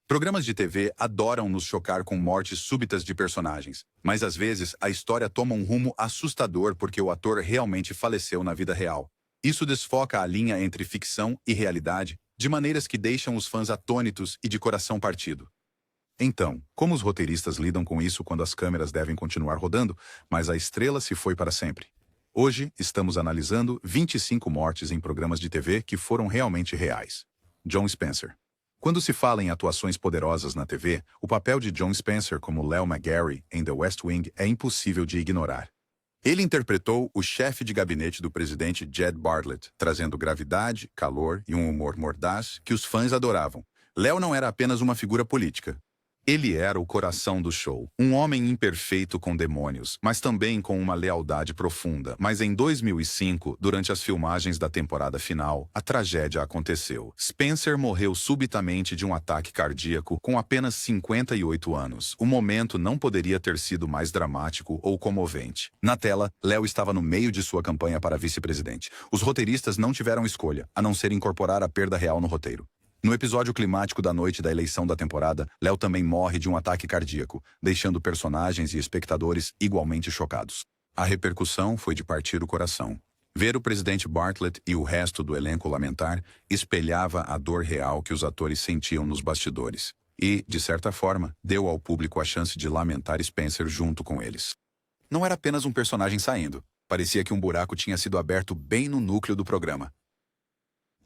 Programas de TV adoram nos chocar com mortes súbitas de personagens, mas às vezes a história toma um rumo assustador porque o ator realmente faleceu na vida real. Isso desfoca a linha entre ficção e realidade de maneiras que deixam os fãs atônitos e de coração partido. Então, como os roteiristas lidam com isso quando as câmeras devem continuar rodando, mas a estrela se foi para sempre? Hoje, estamos analisando 25 mortes em programas de TV que foram realmente reais. John Spencer. Quando se fala em atuações poderosas na TV, o papel de John Spencer como Leo McGarry em The West Wing é impossível de ignorar. Ele interpretou o chefe de gabinete do presidente Jed Bartlet, trazendo gravidade, calor e um humor mordaz que os fãs adoravam. Leo não era apenas uma figura política. Ele era o coração do show, um homem imperfeito com demônios, mas também com uma lealdade profunda. Mas em 2005, durante as filmagens da temporada final, a tragédia aconteceu. Spencer morreu subitamente de um ataque cardíaco com apenas 58 anos. O momento não poderia ter sido mais dramático ou comovente. Na tela, Leo estava no meio de sua campanha para vice-presidente. Os roteiristas não tiveram escolha, a não ser incorporar a perda real no roteiro. No episódio climático da noite da eleição da temporada, Leo também morre de um ataque cardíaco, deixando personagens e espectadores igualmente chocados. A repercussão foi de partir o coração. Ver o presidente Bartlet e o resto do elenco lamentar espelhava a dor real que os atores sentiam nos bastidores. E, de certa forma, deu ao público a chance de lamentar Spencer junto com eles. Não era apenas um personagem saindo. Parecia que um buraco tinha sido aberto bem no núcleo do programa.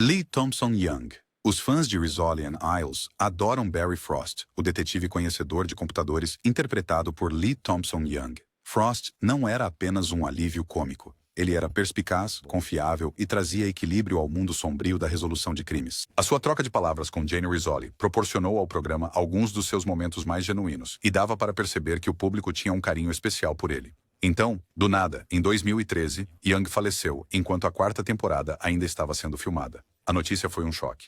Lee Thompson Young. Os fãs de Rizzoli and Isles adoram Barry Frost, o detetive conhecedor de computadores interpretado por Lee Thompson Young. Frost não era apenas um alívio cômico. Ele era perspicaz, confiável e trazia equilíbrio ao mundo sombrio da resolução de crimes. A sua troca de palavras com Jane Rizzoli proporcionou ao programa alguns dos seus momentos mais genuínos e dava para perceber que o público tinha um carinho especial por ele. Então, do nada, em 2013, Young faleceu, enquanto a quarta temporada ainda estava sendo filmada. A notícia foi um choque.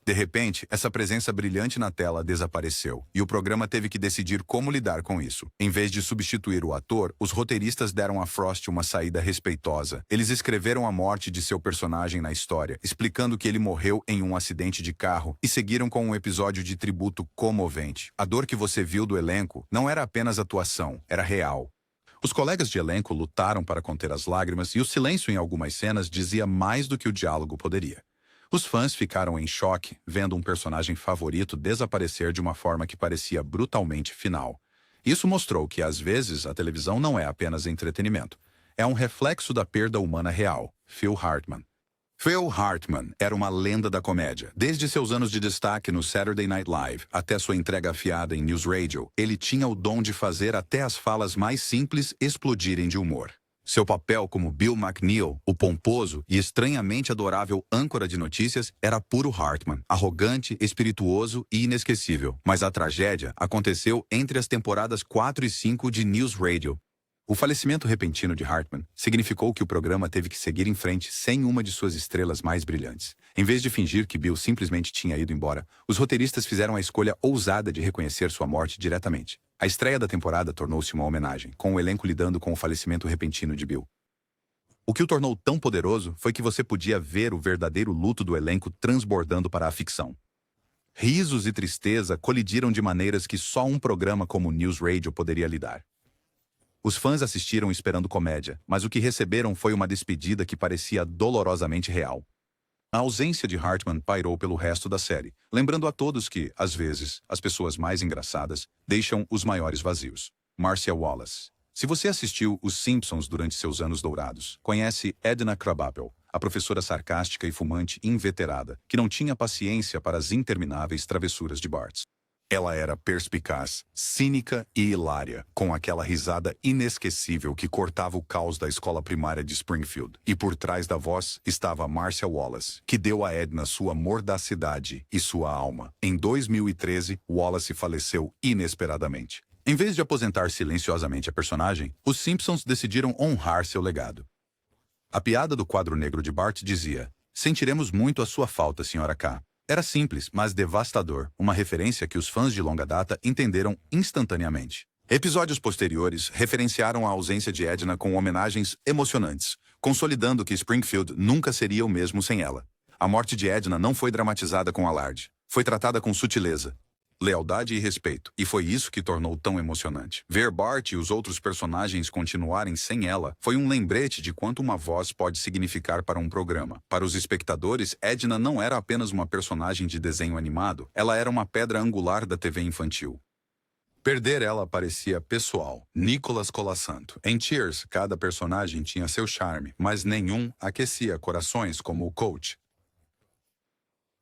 De repente, essa presença brilhante na tela desapareceu, e o programa teve que decidir como lidar com isso. Em vez de substituir o ator, os roteiristas deram a Frost uma saída respeitosa. Eles escreveram a morte de seu personagem na história, explicando que ele morreu em um acidente de carro, e seguiram com um episódio de tributo comovente. A dor que você viu do elenco não era apenas atuação, era real. Os colegas de elenco lutaram para conter as lágrimas, e o silêncio em algumas cenas dizia mais do que o diálogo poderia. Os fãs ficaram em choque, vendo um personagem favorito desaparecer de uma forma que parecia brutalmente final. Isso mostrou que, às vezes, a televisão não é apenas entretenimento. É um reflexo da perda humana real. Phil Hartman. Phil Hartman era uma lenda da comédia. Desde seus anos de destaque no Saturday Night Live até sua entrega afiada em News Radio, ele tinha o dom de fazer até as falas mais simples explodirem de humor. Seu papel como Bill McNeil, o pomposo e estranhamente adorável âncora de notícias, era puro Hartman, arrogante, espirituoso e inesquecível. Mas a tragédia aconteceu entre as temporadas 4 e 5 de News Radio. O falecimento repentino de Hartman significou que o programa teve que seguir em frente sem uma de suas estrelas mais brilhantes. Em vez de fingir que Bill simplesmente tinha ido embora, os roteiristas fizeram a escolha ousada de reconhecer sua morte diretamente. A estreia da temporada tornou-se uma homenagem, com o elenco lidando com o falecimento repentino de Bill. O que o tornou tão poderoso foi que você podia ver o verdadeiro luto do elenco transbordando para a ficção. Risos e tristeza colidiram de maneiras que só um programa como News Radio poderia lidar. Os fãs assistiram esperando comédia, mas o que receberam foi uma despedida que parecia dolorosamente real. A ausência de Hartman pairou pelo resto da série, lembrando a todos que, às vezes, as pessoas mais engraçadas deixam os maiores vazios. Marcia Wallace. Se você assistiu Os Simpsons durante seus anos dourados, conhece Edna Krabappel, a professora sarcástica e fumante inveterada, que não tinha paciência para as intermináveis travessuras de Bart. Ela era perspicaz, cínica e hilária, com aquela risada inesquecível que cortava o caos da escola primária de Springfield. E por trás da voz estava Marcia Wallace, que deu a Edna sua mordacidade e sua alma. Em 2013, Wallace faleceu inesperadamente. Em vez de aposentar silenciosamente a personagem, os Simpsons decidiram honrar seu legado. A piada do quadro negro de Bart dizia: "Sentiremos muito a sua falta, Sra. K." Era simples, mas devastador, uma referência que os fãs de longa data entenderam instantaneamente. Episódios posteriores referenciaram a ausência de Edna com homenagens emocionantes, consolidando que Springfield nunca seria o mesmo sem ela. A morte de Edna não foi dramatizada com alarde. Foi tratada com sutileza. lealdade e respeito. E foi isso que tornou tão emocionante. Ver Bart e os outros personagens continuarem sem ela foi um lembrete de quanto uma voz pode significar para um programa. Para os espectadores, Edna não era apenas uma personagem de desenho animado, ela era uma pedra angular da TV infantil. Perder ela parecia pessoal. Nicholas Colasanto. Em Cheers, cada personagem tinha seu charme, mas nenhum aquecia corações como o coach.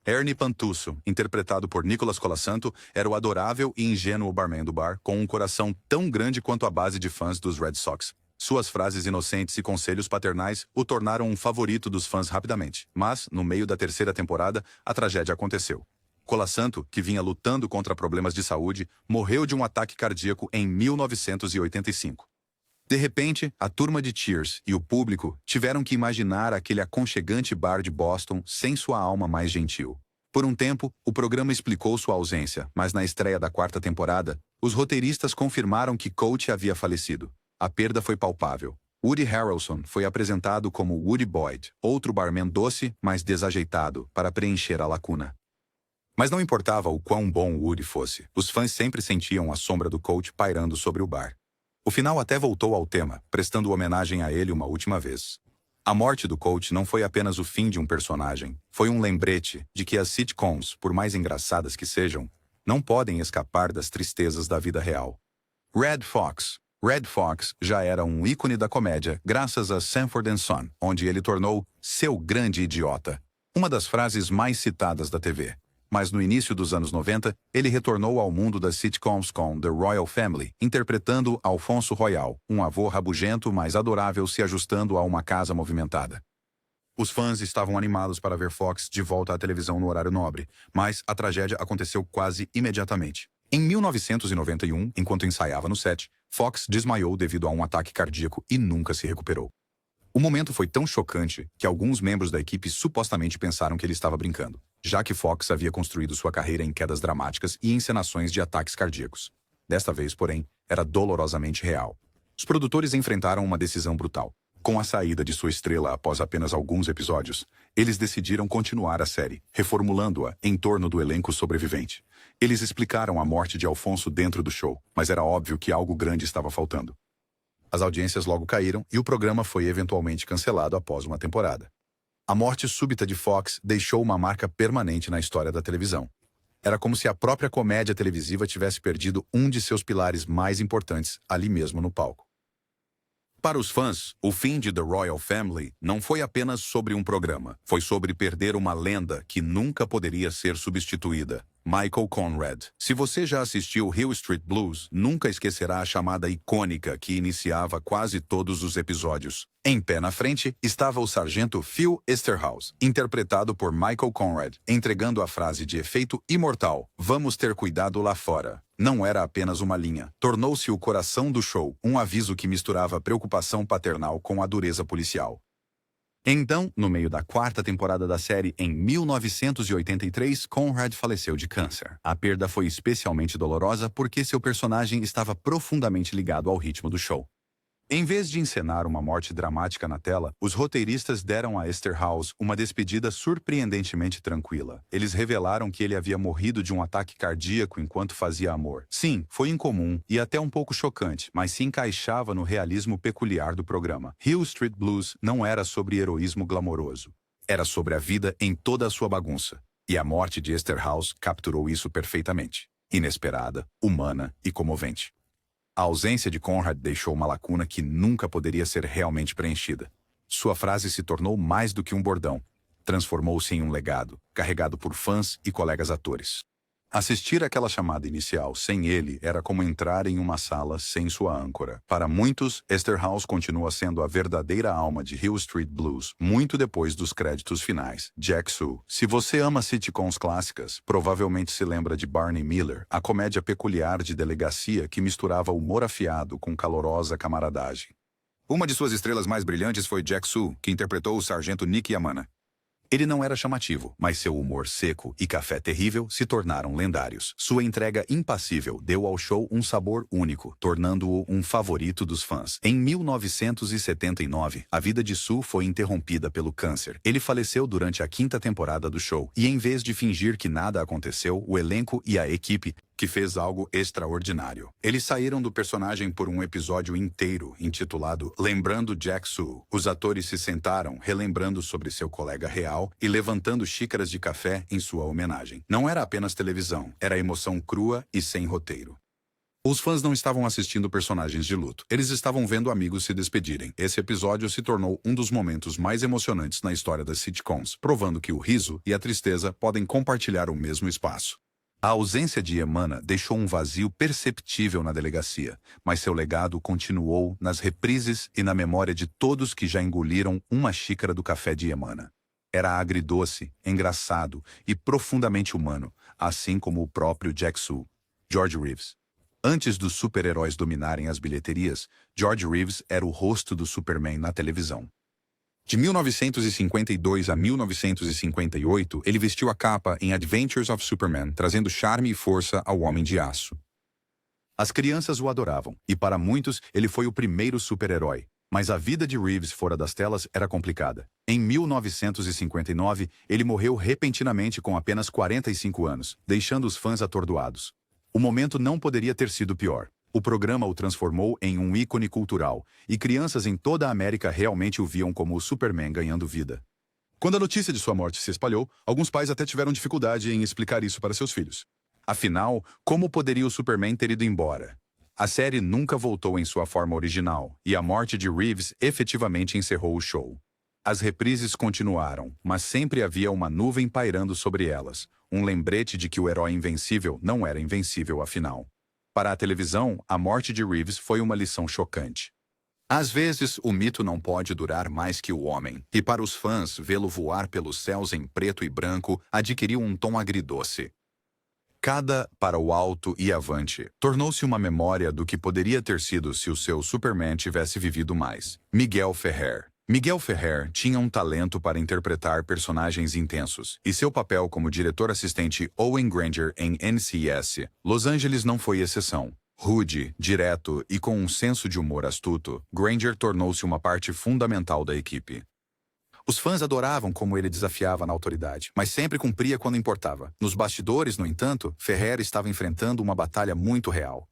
Ernie Pantusso, interpretado por Nicholas Colasanto, era o adorável e ingênuo barman do bar, com um coração tão grande quanto a base de fãs dos Red Sox. Suas frases inocentes e conselhos paternais o tornaram um favorito dos fãs rapidamente. Mas, no meio da terceira temporada, a tragédia aconteceu. Colasanto, que vinha lutando contra problemas de saúde, morreu de um ataque cardíaco em 1985. De repente, a turma de Cheers e o público tiveram que imaginar aquele aconchegante bar de Boston sem sua alma mais gentil. Por um tempo, o programa explicou sua ausência, mas na estreia da quarta temporada, os roteiristas confirmaram que Coach havia falecido. A perda foi palpável. Woody Harrelson foi apresentado como Woody Boyd, outro barman doce, mas desajeitado, para preencher a lacuna. Mas não importava o quão bom Woody fosse, os fãs sempre sentiam a sombra do Coach pairando sobre o bar. O final até voltou ao tema, prestando homenagem a ele uma última vez. A morte do Coach não foi apenas o fim de um personagem, foi um lembrete de que as sitcoms, por mais engraçadas que sejam, não podem escapar das tristezas da vida real. Red Fox. Red Fox já era um ícone da comédia graças a Sanford and Son, onde ele tornou seu grande idiota, uma das frases mais citadas da TV. Mas no início dos anos 90, ele retornou ao mundo das sitcoms com The Royal Family, interpretando Alfonso Royal, um avô rabugento mas adorável se ajustando a uma casa movimentada. Os fãs estavam animados para ver Fox de volta à televisão no horário nobre, mas a tragédia aconteceu quase imediatamente. Em 1991, enquanto ensaiava no set, Fox desmaiou devido a um ataque cardíaco e nunca se recuperou. O momento foi tão chocante que alguns membros da equipe supostamente pensaram que ele estava brincando, já que Fox havia construído sua carreira em quedas dramáticas e encenações de ataques cardíacos. Desta vez, porém, era dolorosamente real. Os produtores enfrentaram uma decisão brutal. Com a saída de sua estrela após apenas alguns episódios, eles decidiram continuar a série, reformulando-a em torno do elenco sobrevivente. Eles explicaram a morte de Alfonso dentro do show, mas era óbvio que algo grande estava faltando. As audiências logo caíram e o programa foi eventualmente cancelado após uma temporada. A morte súbita de Fox deixou uma marca permanente na história da televisão. Era como se a própria comédia televisiva tivesse perdido um de seus pilares mais importantes ali mesmo no palco. Para os fãs, o fim de The Royal Family não foi apenas sobre um programa, foi sobre perder uma lenda que nunca poderia ser substituída. Michael Conrad. Se você já assistiu Hill Street Blues, nunca esquecerá a chamada icônica que iniciava quase todos os episódios. Em pé na frente estava o sargento Phil Esterhaus, interpretado por Michael Conrad, entregando a frase de efeito imortal: "Vamos ter cuidado lá fora." Não era apenas uma linha. Tornou-se o coração do show, um aviso que misturava preocupação paternal com a dureza policial. Então, no meio da quarta temporada da série, em 1983, Conrad faleceu de câncer. A perda foi especialmente dolorosa porque seu personagem estava profundamente ligado ao ritmo do show. Em vez de encenar uma morte dramática na tela, os roteiristas deram a Esterhaus uma despedida surpreendentemente tranquila. Eles revelaram que ele havia morrido de um ataque cardíaco enquanto fazia amor. Sim, foi incomum e até um pouco chocante, mas se encaixava no realismo peculiar do programa. Hill Street Blues não era sobre heroísmo glamouroso. Era sobre a vida em toda a sua bagunça. E a morte de Esterhaus capturou isso perfeitamente. Inesperada, humana e comovente. A ausência de Conrad deixou uma lacuna que nunca poderia ser realmente preenchida. Sua frase se tornou mais do que um bordão. Transformou-se em um legado, carregado por fãs e colegas atores. Assistir aquela chamada inicial sem ele era como entrar em uma sala sem sua âncora. Para muitos, Esterhaus continua sendo a verdadeira alma de Hill Street Blues, muito depois dos créditos finais. Jack Sue. Se você ama sitcoms clássicas, provavelmente se lembra de Barney Miller, a comédia peculiar de delegacia que misturava humor afiado com calorosa camaradagem. Uma de suas estrelas mais brilhantes foi Jack Sue, que interpretou o sargento Nick Yamana. Ele não era chamativo, mas seu humor seco e café terrível se tornaram lendários. Sua entrega impassível deu ao show um sabor único, tornando-o um favorito dos fãs. Em 1979, a vida de Sue foi interrompida pelo câncer. Ele faleceu durante a quinta temporada do show, e em vez de fingir que nada aconteceu, o elenco e a equipe que fez algo extraordinário. Eles saíram do personagem por um episódio inteiro, intitulado Lembrando Jack Sue. Os atores se sentaram, relembrando sobre seu colega real e levantando xícaras de café em sua homenagem. Não era apenas televisão, era emoção crua e sem roteiro. Os fãs não estavam assistindo personagens de luto. Eles estavam vendo amigos se despedirem. Esse episódio se tornou um dos momentos mais emocionantes na história das sitcoms, provando que o riso e a tristeza podem compartilhar o mesmo espaço. A ausência de Emana deixou um vazio perceptível na delegacia, mas seu legado continuou nas reprises e na memória de todos que já engoliram uma xícara do café de Emana. Era agridoce, engraçado e profundamente humano, assim como o próprio Jack Sue, George Reeves. Antes dos super-heróis dominarem as bilheterias, George Reeves era o rosto do Superman na televisão. De 1952 a 1958, ele vestiu a capa em Adventures of Superman, trazendo charme e força ao Homem de Aço. As crianças o adoravam, e para muitos ele foi o primeiro super-herói. Mas a vida de Reeves fora das telas era complicada. Em 1959, ele morreu repentinamente com apenas 45 anos, deixando os fãs atordoados. O momento não poderia ter sido pior. O programa o transformou em um ícone cultural, e crianças em toda a América realmente o viam como o Superman ganhando vida. Quando a notícia de sua morte se espalhou, alguns pais até tiveram dificuldade em explicar isso para seus filhos. Afinal, como poderia o Superman ter ido embora? A série nunca voltou em sua forma original, e a morte de Reeves efetivamente encerrou o show. As reprises continuaram, mas sempre havia uma nuvem pairando sobre elas, um lembrete de que o herói invencível não era invencível afinal. Para a televisão, a morte de Reeves foi uma lição chocante. Às vezes, o mito não pode durar mais que o homem, e para os fãs, vê-lo voar pelos céus em preto e branco adquiriu um tom agridoce. Cada para o alto e avante tornou-se uma memória do que poderia ter sido se o seu Superman tivesse vivido mais. Miguel Ferrer. Miguel Ferrer tinha um talento para interpretar personagens intensos, e seu papel como diretor-assistente Owen Granger em NCIS, Los Angeles não foi exceção. Rude, direto e com um senso de humor astuto, Granger tornou-se uma parte fundamental da equipe. Os fãs adoravam como ele desafiava na autoridade, mas sempre cumpria quando importava. Nos bastidores, no entanto, Ferrer estava enfrentando uma batalha muito real.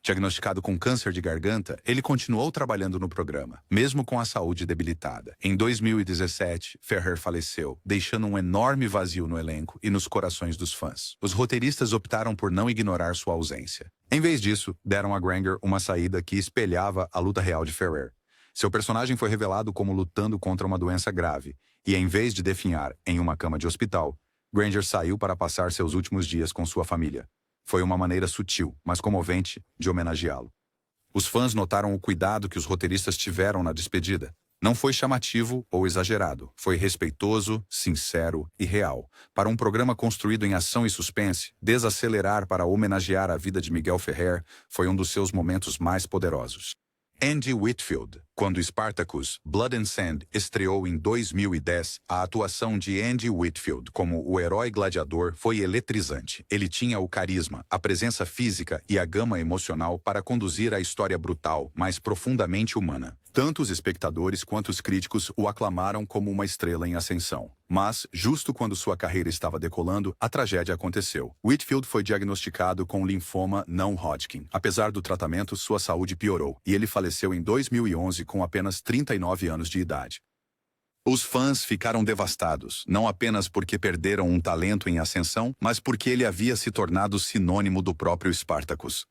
Diagnosticado com câncer de garganta, ele continuou trabalhando no programa, mesmo com a saúde debilitada. Em 2017, Ferrer faleceu, deixando um enorme vazio no elenco e nos corações dos fãs. Os roteiristas optaram por não ignorar sua ausência. Em vez disso, deram a Granger uma saída que espelhava a luta real de Ferrer. Seu personagem foi revelado como lutando contra uma doença grave, e em vez de definhar em uma cama de hospital, Granger saiu para passar seus últimos dias com sua família. Foi uma maneira sutil, mas comovente, de homenageá-lo. Os fãs notaram o cuidado que os roteiristas tiveram na despedida. Não foi chamativo ou exagerado, foi respeitoso, sincero e real. Para um programa construído em ação e suspense, desacelerar para homenagear a vida de Miguel Ferrer foi um dos seus momentos mais poderosos. Andy Whitfield. Quando Spartacus, Blood and Sand estreou em 2010, a atuação de Andy Whitfield como o herói gladiador foi eletrizante. Ele tinha o carisma, a presença física e a gama emocional para conduzir a história brutal, mas profundamente humana. Tanto os espectadores quanto os críticos o aclamaram como uma estrela em ascensão. Mas, justo quando sua carreira estava decolando, a tragédia aconteceu. Whitfield foi diagnosticado com linfoma não Hodgkin. Apesar do tratamento, sua saúde piorou, e ele faleceu em 2011 com apenas 39 anos de idade. Os fãs ficaram devastados, não apenas porque perderam um talento em ascensão, mas porque ele havia se tornado sinônimo do próprio Spartacus.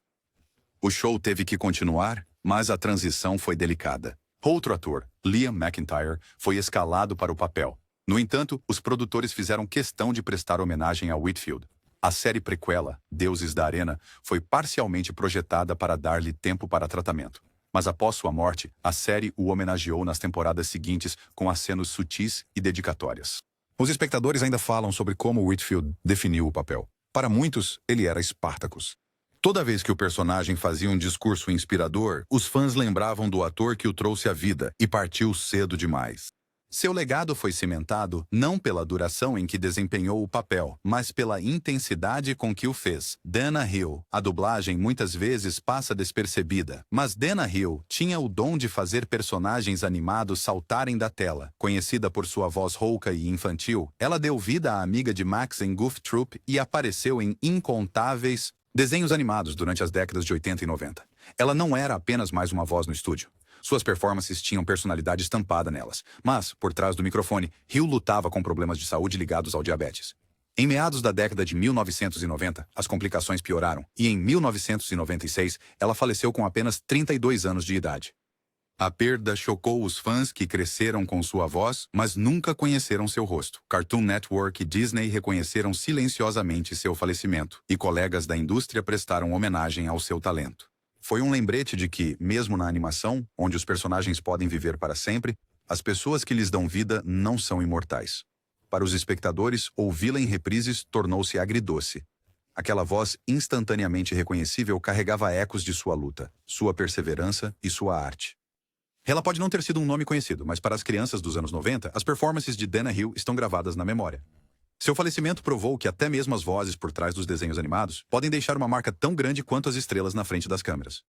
O show teve que continuar, mas a transição foi delicada. Outro ator, Liam McIntyre, foi escalado para o papel. No entanto, os produtores fizeram questão de prestar homenagem a Whitfield. A série prequela, Deuses da Arena, foi parcialmente projetada para dar-lhe tempo para tratamento. Mas após sua morte, a série o homenageou nas temporadas seguintes com acenos sutis e dedicatórias. Os espectadores ainda falam sobre como Whitfield definiu o papel. Para muitos, ele era Spartacus. Toda vez que o personagem fazia um discurso inspirador, os fãs lembravam do ator que o trouxe à vida e partiu cedo demais. Seu legado foi cimentado não pela duração em que desempenhou o papel, mas pela intensidade com que o fez. Dana Hill. A dublagem muitas vezes passa despercebida, mas Dana Hill tinha o dom de fazer personagens animados saltarem da tela. Conhecida por sua voz rouca e infantil, ela deu vida à amiga de Max em Goof Troop e apareceu em incontáveis Desenhos animados durante as décadas de 80 e 90. Ela não era apenas mais uma voz no estúdio. Suas performances tinham personalidade estampada nelas, mas, por trás do microfone, Hill lutava com problemas de saúde ligados ao diabetes. Em meados da década de 1990, as complicações pioraram e, em 1996, ela faleceu com apenas 32 anos de idade. A perda chocou os fãs que cresceram com sua voz, mas nunca conheceram seu rosto. Cartoon Network e Disney reconheceram silenciosamente seu falecimento, e colegas da indústria prestaram homenagem ao seu talento. Foi um lembrete de que, mesmo na animação, onde os personagens podem viver para sempre, as pessoas que lhes dão vida não são imortais. Para os espectadores, ouvi-la em reprises tornou-se agridoce. Aquela voz instantaneamente reconhecível carregava ecos de sua luta, sua perseverança e sua arte. Ela pode não ter sido um nome conhecido, mas para as crianças dos anos 90, as performances de Dana Hill estão gravadas na memória. Seu falecimento provou que até mesmo as vozes por trás dos desenhos animados podem deixar uma marca tão grande quanto as estrelas na frente das câmeras.